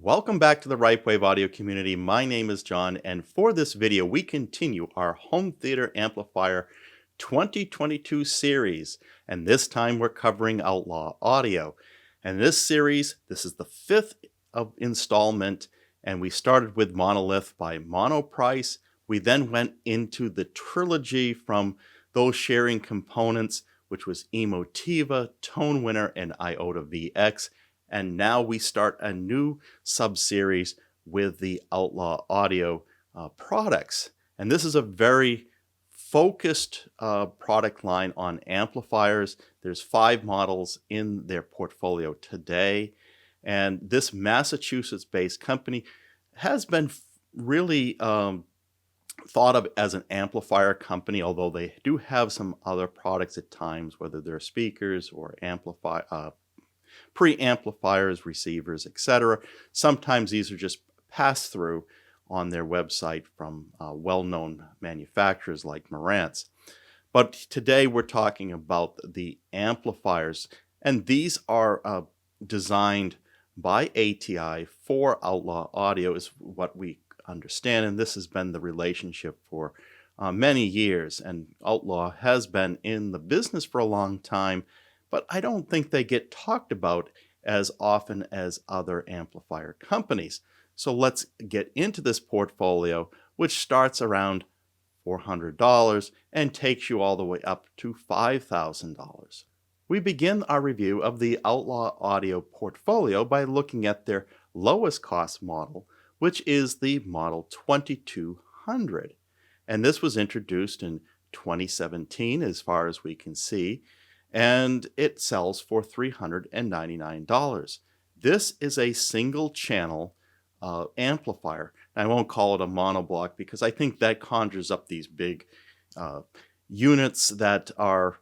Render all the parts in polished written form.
Welcome back to the Right Wave Audio community. My name is John, and for this video, we continue our Home Theater Amplifier 2022 series, and this time we're covering Outlaw audio. And this series, this is the fifth installment, and we started with Monolith by Monoprice. We then went into the trilogy from those sharing components, which was Emotiva, ToneWinner, and IOTAVX. And now we start a new sub-series with the Outlaw audio products. And this is a very focused product line on amplifiers. There's 5 models in their portfolio today. And this Massachusetts-based company has been really thought of as an amplifier company, although they do have some other products at times, whether they're speakers or preamplifiers, receivers, etc. Sometimes these are just passed through on their website from well-known manufacturers like Marantz. But today we're talking about the amplifiers, and these are designed by ATI for Outlaw audio, is what we understand, and this has been the relationship for many years, and Outlaw has been in the business for a long time, but I don't think they get talked about as often as other amplifier companies. So let's get into this portfolio, which starts around $400 and takes you all the way up to $5,000. We begin our review of the Outlaw audio portfolio by looking at their lowest cost model, which is the Model 2200. And this was introduced in 2017, as far as we can see, and it sells for $399. This is a single channel amplifier. I won't call it a monoblock because I think that conjures up these big units that are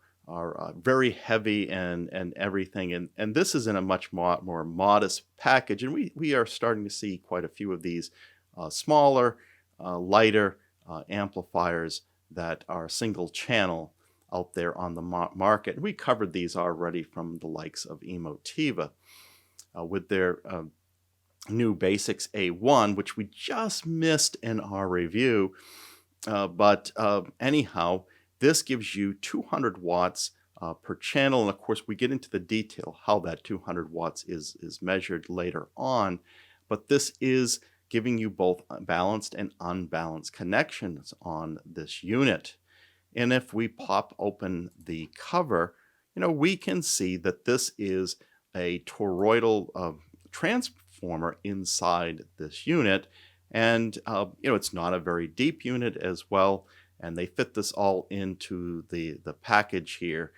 very heavy and everything. And this is in a much more modest package. And we are starting to see quite a few of these smaller, lighter amplifiers that are single channel out there on the market. We covered these already from the likes of Emotiva with their new BasX A1, which we just missed in our review. But anyhow, this gives you 200 watts per channel. And of course, we get into the detail how that 200 watts is measured later on. But this is giving you both balanced and unbalanced connections on this unit. And if we pop open the cover, we can see that this is a toroidal transformer inside this unit. And, it's not a very deep unit as well. And they fit this all into the package here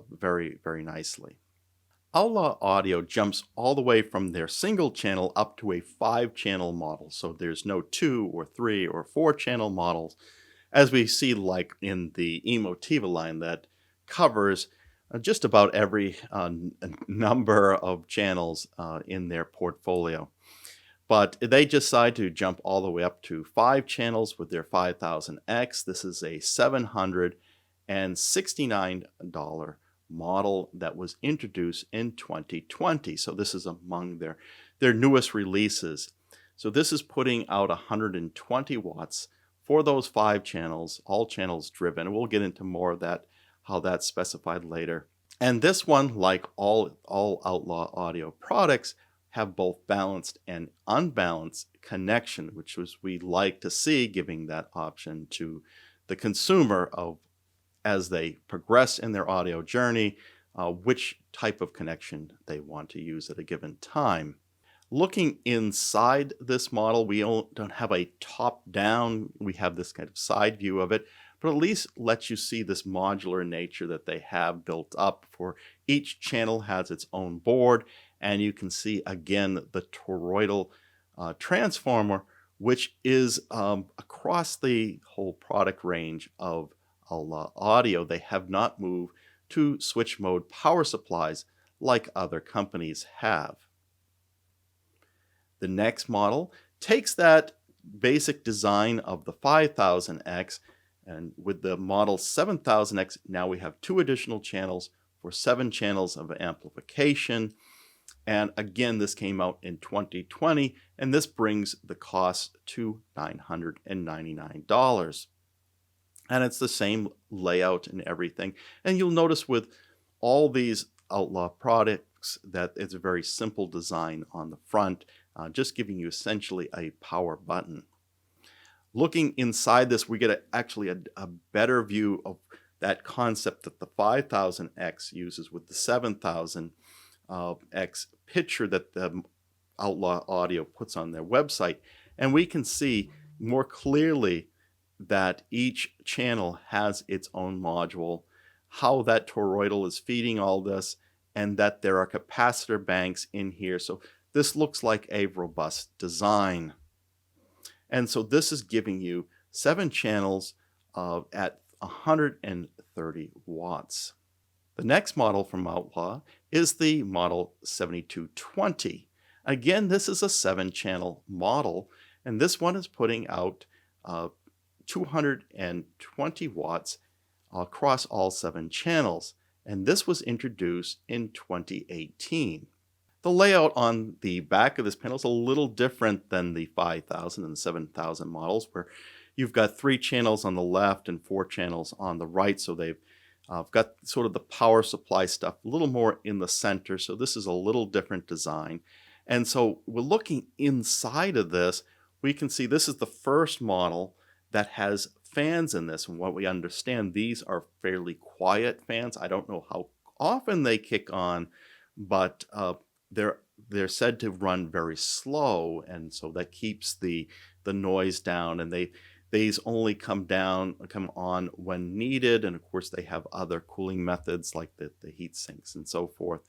very, very nicely. Outlaw audio jumps all the way from their single channel up to a 5-channel model. So there's no 2 or 3 or 4-channel models, as we see like in the Emotiva line that covers just about every number of channels in their portfolio. But they decide to jump all the way up to 5 channels with their 5000X. This is a $769 model that was introduced in 2020. So this is among their newest releases. So this is putting out 120 watts for those 5 channels, all channels driven. And we'll get into more of that, how that's specified later. And this one, like all Outlaw audio products, have both balanced and unbalanced connection, which we like to see, giving that option to the consumer of, as they progress in their audio journey, which type of connection they want to use at a given time. Looking inside this model, we don't have a top-down, we have this kind of side view of it, but at least lets you see this modular nature that they have built up. For each channel has its own board, and you can see again the toroidal transformer, which is across the whole product range of Outlaw audio. They have not moved to switch mode power supplies like other companies have. The next model takes that basic design of the 5000X, and with the model 7000X, now we have 2 additional channels for 7 channels of amplification. And again, this came out in 2020, and this brings the cost to $999. And it's the same layout and everything. And you'll notice with all these Outlaw products that it's a very simple design on the front, just giving you essentially a power button. Looking inside this, we get actually a better view of that concept that the 5000X uses with the 7000X picture that the Outlaw Audio puts on their website. And we can see more clearly that each channel has its own module, how that toroidal is feeding all this, and that there are capacitor banks in here. So this looks like a robust design. And so this is giving you 7 channels at 130 watts. The next model from Outlaw is the Model 7220. Again, this is a 7-channel model, and this one is putting out 220 watts across all 7 channels. And this was introduced in 2018. The layout on the back of this panel is a little different than the 5000 and 7000 models, where you've got 3 channels on the left and 4 channels on the right. So they've got sort of the power supply stuff a little more in the center. So this is a little different design. And so we're looking inside of this, we can see this is the first model that has fans in this. And what we understand, these are fairly quiet fans. I don't know how often they kick on, but they're said to run very slow, and so that keeps the noise down. And these only come on when needed. And of course, they have other cooling methods like the heat sinks and so forth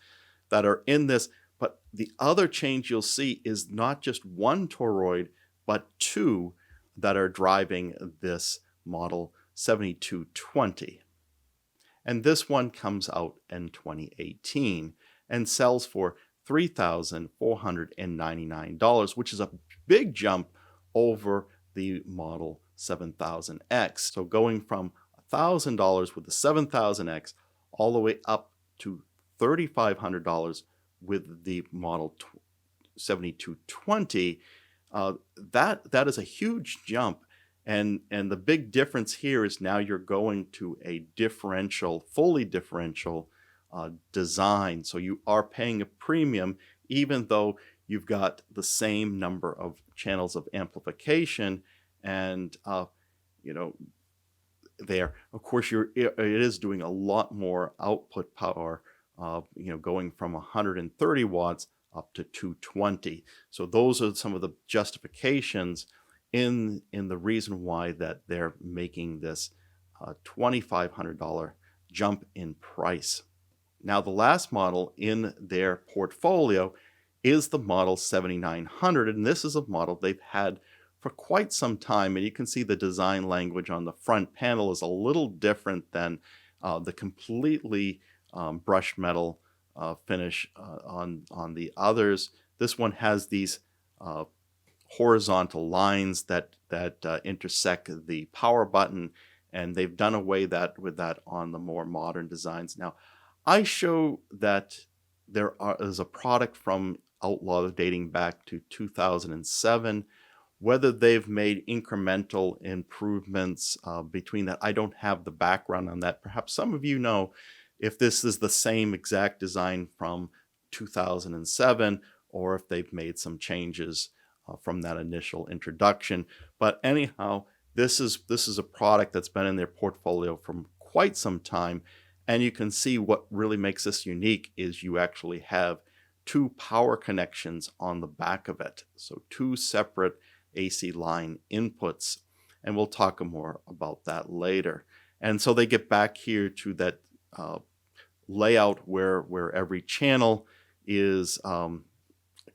that are in this. But the other change you'll see is not just one toroid, but 2 that are driving this Model 7220. And this one comes out in 2018 and sells for $3,499, which is a big jump over the Model 7000X. So going from $1,000 with the 7000X all the way up to $3,500 with the Model 7220, that is a huge jump. And the big difference here is now you're going to a differential, fully differential design. So you are paying a premium, even though you've got the same number of channels of amplification. And there, of course, it is doing a lot more output power. Going from 130 watts up to 220. So those are some of the justifications in the reason why that they're making this $2,500 jump in price. Now, the last model in their portfolio is the Model 7900, and this is a model they've had for quite some time. And you can see the design language on the front panel is a little different than the completely brushed metal finish on the others. This one has these horizontal lines that intersect the power button, and they've done away with that on the more modern designs. Now, I show that there is a product from Outlaw dating back to 2007. Whether they've made incremental improvements between that, I don't have the background on that. Perhaps some of you know if this is the same exact design from 2007 or if they've made some changes from that initial introduction. But anyhow, this is a product that's been in their portfolio from quite some time. And you can see what really makes this unique is you actually have 2 power connections on the back of it. So 2 separate AC line inputs. And we'll talk more about that later. And so they get back here to that layout where every channel is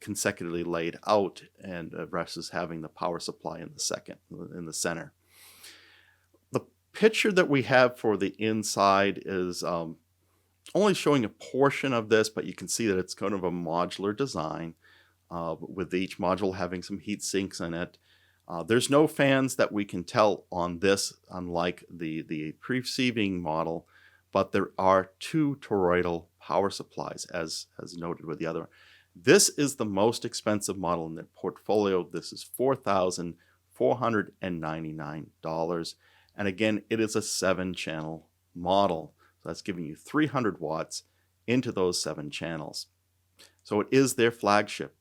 consecutively laid out, and versus having the power supply in the center. The picture that we have for the inside is only showing a portion of this, but you can see that it's kind of a modular design with each module having some heat sinks in it. There's no fans that we can tell on this, unlike the preceding model, but there are 2 toroidal power supplies as noted with the other. This is the most expensive model in their portfolio. This is $4,499. And again, it is a 7-channel model. So that's giving you 300 watts into those 7 channels. So it is their flagship.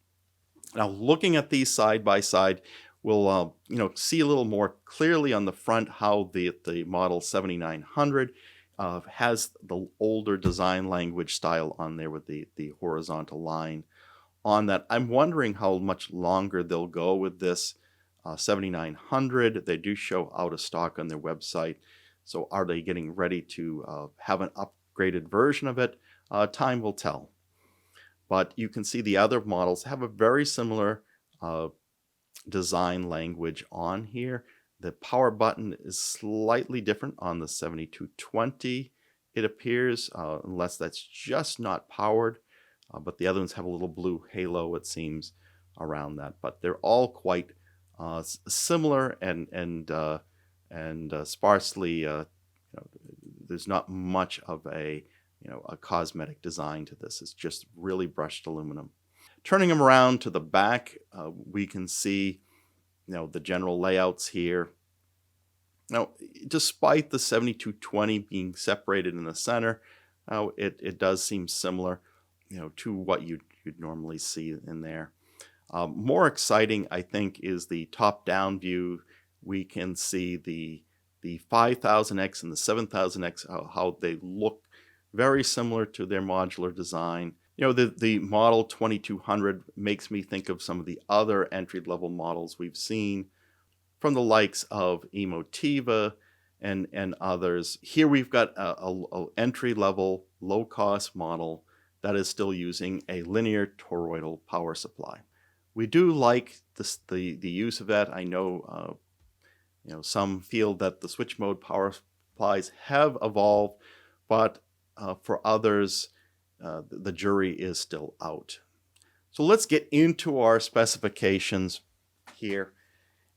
Now, looking at these side by side, we'll see a little more clearly on the front how the Model 7900 has the older design language style on there with the horizontal line on that. I'm wondering how much longer they'll go with this 7900. They do show out of stock on their website. So are they getting ready to have an upgraded version of it? Time will tell. But you can see the other models have a very similar design language on here. The power button is slightly different on the 7220, it appears, unless that's just not powered. But the other ones have a little blue halo, it seems, around that. But they're all quite similar and sparsely. There's not much of a cosmetic design to this. It's just really brushed aluminum. Turning them around to the back, we can see the general layouts here. Now, despite the 7220 being separated in the center, it does seem similar to what you'd normally see in there. More exciting, I think, is the top-down view. We can see the 5000X and the 7000X, how they look very similar to their modular design. The Model 2200 makes me think of some of the other entry-level models we've seen from the likes of Emotiva and others. Here we've got a entry-level, low-cost model that is still using a linear toroidal power supply. We do like the use of that. I know some feel that the switch mode power supplies have evolved, but for others, the jury is still out. So let's get into our specifications here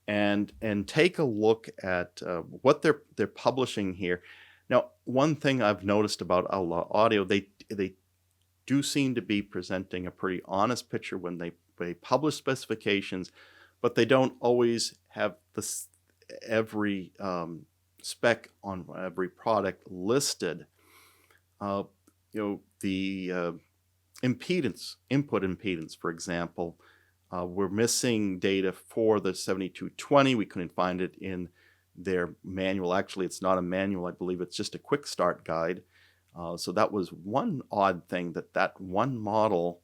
and take a look at what they're publishing here. Now, one thing I've noticed about Outlaw Audio, they do seem to be presenting a pretty honest picture when they publish specifications, but they don't always have every spec on every product listed. The input impedance, for example, we're missing data for the 7220. We couldn't find it in their manual. Actually, it's not a manual. I believe it's just a quick start guide. So that was one odd thing, that one model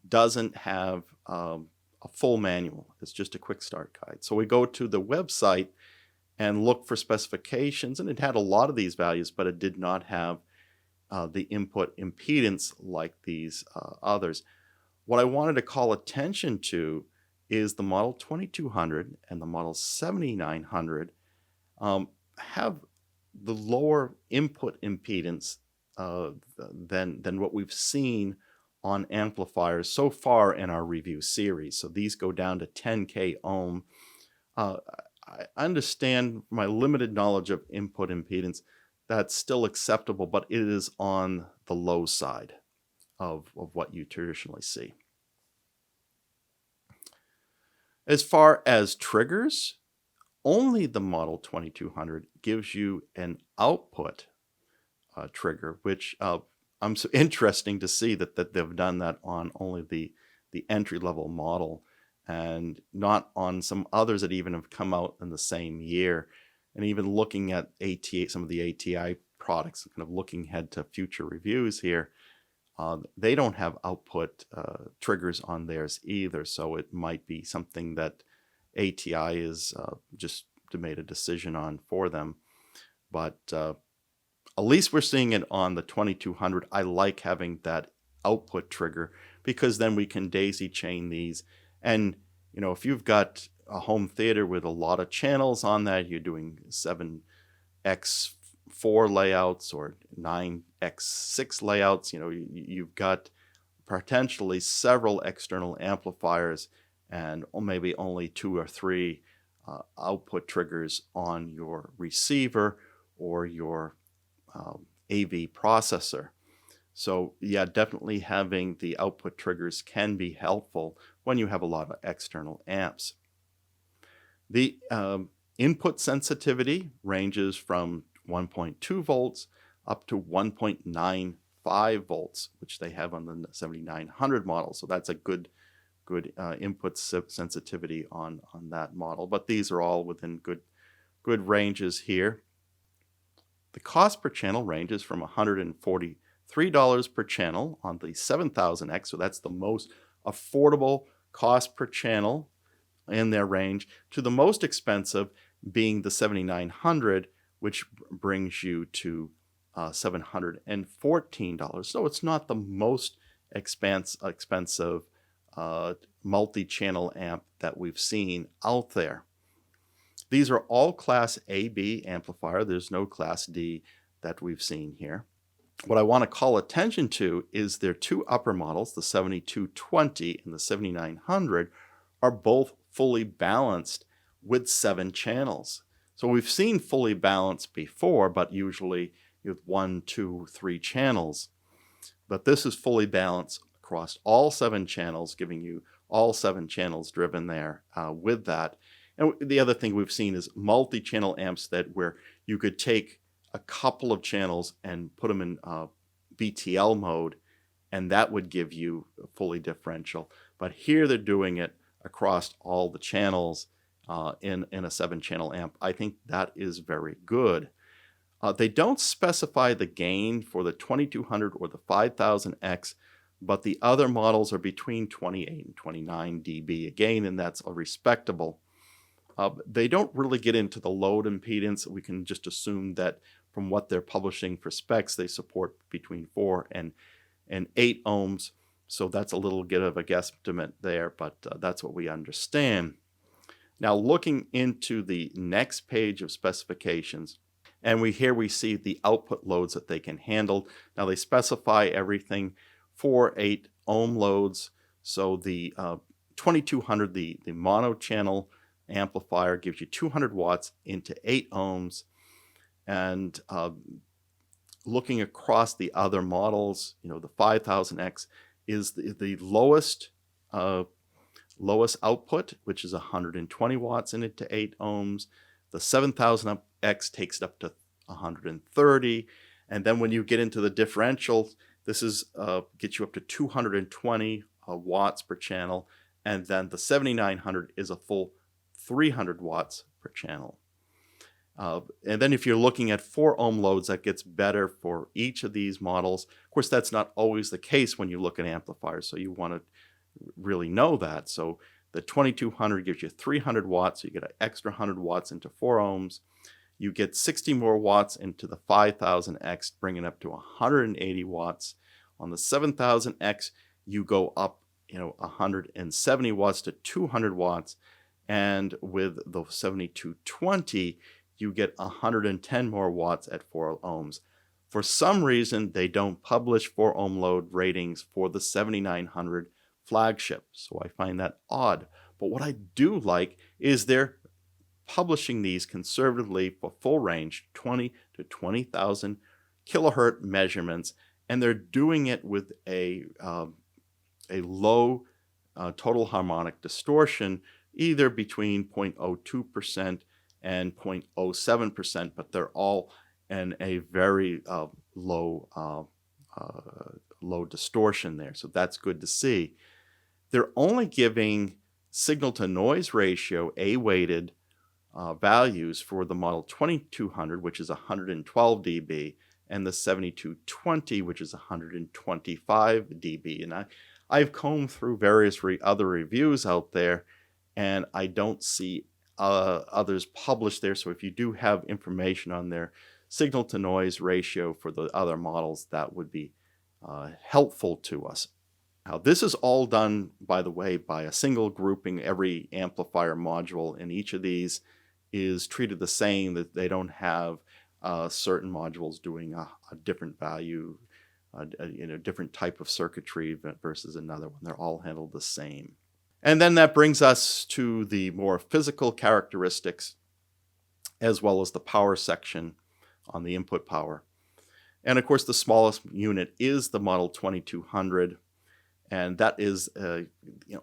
doesn't have a full manual. It's just a quick start guide. So we go to the website and look for specifications, and it had a lot of these values, but it did not have the input impedance like these others. What I wanted to call attention to is the Model 2200 and the Model 7900 have the lower input impedance than what we've seen on amplifiers so far in our review series. So these go down to 10K ohm. I understand my limited knowledge of input impedance, that's still acceptable, but it is on the low side of what you traditionally see. As far as triggers, only the Model 2200 gives you an output trigger, which I'm so interesting to see that they've done that on only the entry-level model and not on some others that even have come out in the same year. And even looking at some of the ATI products, kind of looking ahead to future reviews here, they don't have output triggers on theirs either. So it might be something that ATI is just made a decision on for them. But at least we're seeing it on the 2200. I like having that output trigger because then we can daisy chain these. And, if you've got a home theater with a lot of channels on that, you're doing 7x4 layouts or 9x6 layouts, you've got potentially several external amplifiers and maybe only 2 or 3 output triggers on your receiver or your AV processor. So yeah, definitely having the output triggers can be helpful when you have a lot of external amps. The input sensitivity ranges from 1.2 volts up to 1.95 volts, which they have on the 7900 model. So that's a good input sensitivity on that model. But these are all within good ranges here. The cost per channel ranges from $143 per channel on the 7000X, so that's the most affordable cost per channel in their range, to the most expensive being the 7900, which brings you to $714. So it's not the most expensive multi-channel amp that we've seen out there. These are all Class AB amplifier. There's no Class D that we've seen here. What I want to call attention to is their two upper models, the 7220 and the 7900, are both fully balanced with 7 channels. So we've seen fully balanced before, but usually with 1, 2, 3 channels. But this is fully balanced across all 7 channels, giving you all 7 channels driven there with that. And the other thing we've seen is multi-channel amps where you could take a couple of channels and put them in BTL mode, and that would give you a fully differential. But here they're doing it across all the channels in a 7-channel amp. I think that is very good. They don't specify the gain for the 2200 or the 5000X, but the other models are between 28 and 29 dB again, and that's respectable. They don't really get into the load impedance. We can just assume that from what they're publishing for specs, they support between 4 and 8 ohms. So that's a little bit of a guesstimate there, but that's what we understand. Now looking into the next page of specifications, and here we see the output loads that they can handle. Now they specify everything for 8 ohm loads. So the 2200, the mono channel amplifier, gives you 200 watts into 8 ohms. And looking across the other models, the 5000X is the lowest output, which is 120 watts into 8 ohms. The 7000X takes it up to 130. And then when you get into the differential, this gets you up to 220 watts per channel. And then the 7900 is a full 300 watts per channel. And then if you're looking at 4 ohm loads, that gets better for each of these models. Of course, that's not always the case when you look at amplifiers, so you want to really know that. So the 2200 gives you 300 watts, so you get an extra 100 watts into 4 ohms. You get 60 more watts into the 5000X, bringing up to 180 watts. On the 7000X, you go up 170 watts to 200 watts. And with the 7220, you get 110 more watts at 4 ohms. For some reason, they don't publish 4 ohm load ratings for the 7900 flagship, so I find that odd. But what I do like is they're publishing these conservatively for full range, 20 to 20,000 kilohertz measurements, and they're doing it with a low total harmonic distortion, either between 0.02% and 0.07%, but they're all in a very low distortion there. So that's good to see. They're only giving signal to noise ratio A-weighted values for the model 2200, which is 112 dB, and the 7220, which is 125 dB. And I've combed through various other reviews out there, and I don't see others published there. So if you do have information on their signal to noise ratio for the other models, that would be helpful to us. Now, this is all done, by the way, by a single grouping. Every amplifier module in each of these is treated the same, that they don't have certain modules doing a different value, different type of circuitry versus another one. They're all handled the same. And then that brings us to the more physical characteristics, as well as the power section on the input power. And of course, the smallest unit is the Model 2200, and that is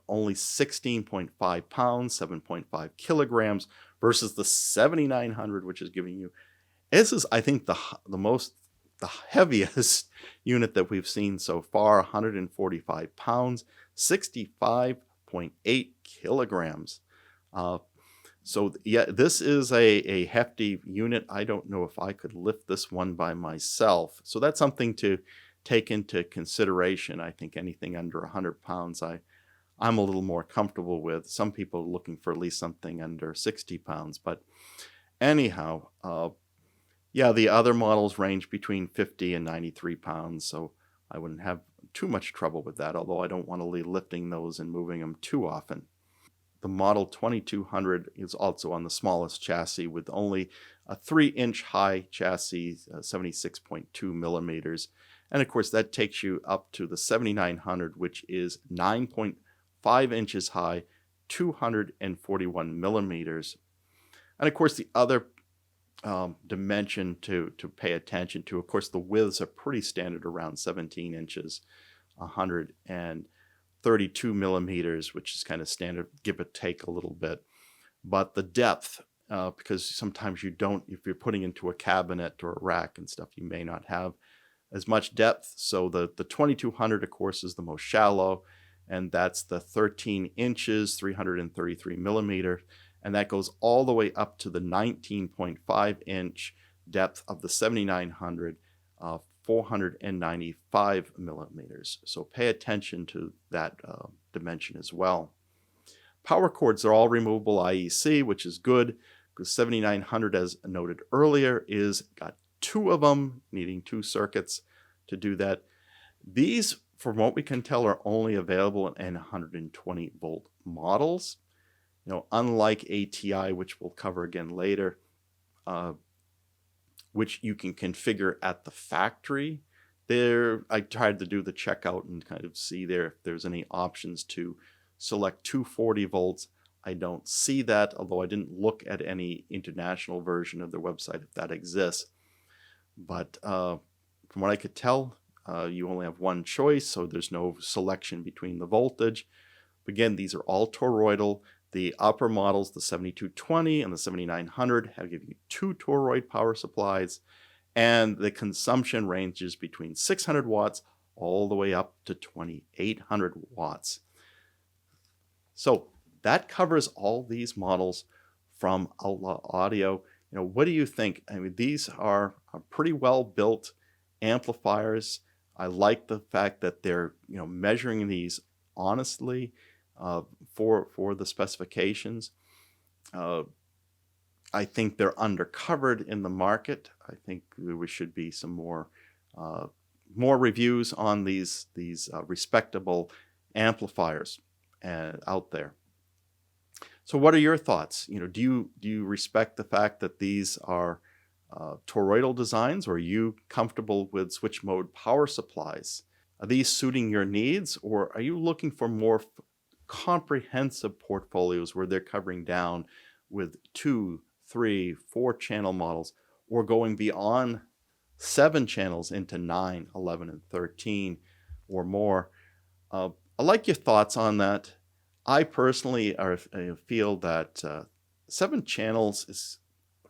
only 16.5 pounds, 7.5 kilograms, versus the 7900, which is giving you, this is, I think, the heaviest unit that we've seen so far, 145 pounds, 65.8 kilograms. So yeah, this is a hefty unit. I don't know if I could lift this one by myself. So that's something to take into consideration. I think anything under 100 pounds, I'm a little more comfortable with. Some people are looking for at least something under 60 pounds. But anyhow, yeah, the other models range between 50 and 93 pounds. So I wouldn't have too much trouble with that, although I don't want to be lifting those and moving them too often. The Model 2200 is also on the smallest chassis with only a 3-inch high chassis, 76.2 millimeters. And of course, that takes you up to the 7900, which is 9.5 inches high, 241 millimeters. And of course, the other dimension to pay attention to, of course, the widths are pretty standard, around 17 inches, 132 millimeters, which is kind of standard, give or take a little bit. But the depth, because sometimes you don't, if you're putting into a cabinet or a rack and stuff, you may not have as much depth. So the 2200, of course, is the most shallow, and that's the 13 inches, 333 millimeters. And that goes all the way up to the 19.5 inch depth of the 7900, 495 millimeters. So pay attention to that dimension as well. Power cords are all removable IEC, which is good, because 7900, as noted earlier, is got 2 of them, needing 2 circuits to do that. These, from what we can tell, are only available in 120 volt models. Unlike ATI, which we'll cover again later, which you can configure at the factory. There, I tried to do the checkout and kind of see there if there's any options to select 240 volts. I don't see that, although I didn't look at any international version of their website if that exists. But from what I could tell, you only have one choice, so there's no selection between the voltage. Again, these are all toroidal. The upper models, the 7220 and the 7900, have given you 2 toroid power supplies, and the consumption ranges between 600 watts all the way up to 2800 watts. So that covers all these models from Outlaw Audio. What do you think? I mean, these are pretty well built amplifiers. I like the fact that they're measuring these honestly for the specifications. I think they're undercovered in the market. I think there should be some more reviews on these respectable amplifiers out there. So what are your thoughts? Do you respect the fact that these are toroidal designs, or are you comfortable with switch mode power supplies? Are these suiting your needs, or are you looking for more comprehensive portfolios where they're covering down with 2, 3, 4 channel models, or going beyond 7 channels into 9, 11, and 13 or more? I like your thoughts on that. I personally feel that 7 channels is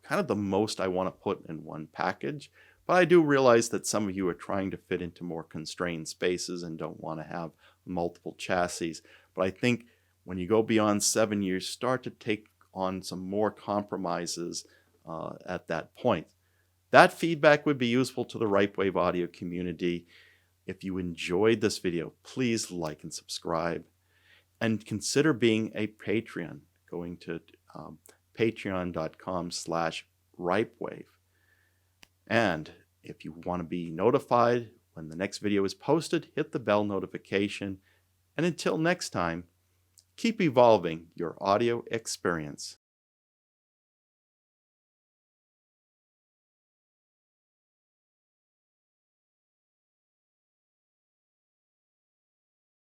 kind of the most I want to put in one package, but I do realize that some of you are trying to fit into more constrained spaces and don't want to have multiple chassis. But I think when you go beyond 7, you start to take on some more compromises at that point. That feedback would be useful to the RipeWave audio community. If you enjoyed this video, please like and subscribe, and consider being a Patreon, going to patreon.com/RipeWave. And if you want to be notified when the next video is posted, hit the bell notification. And until next time, keep evolving your audio experience.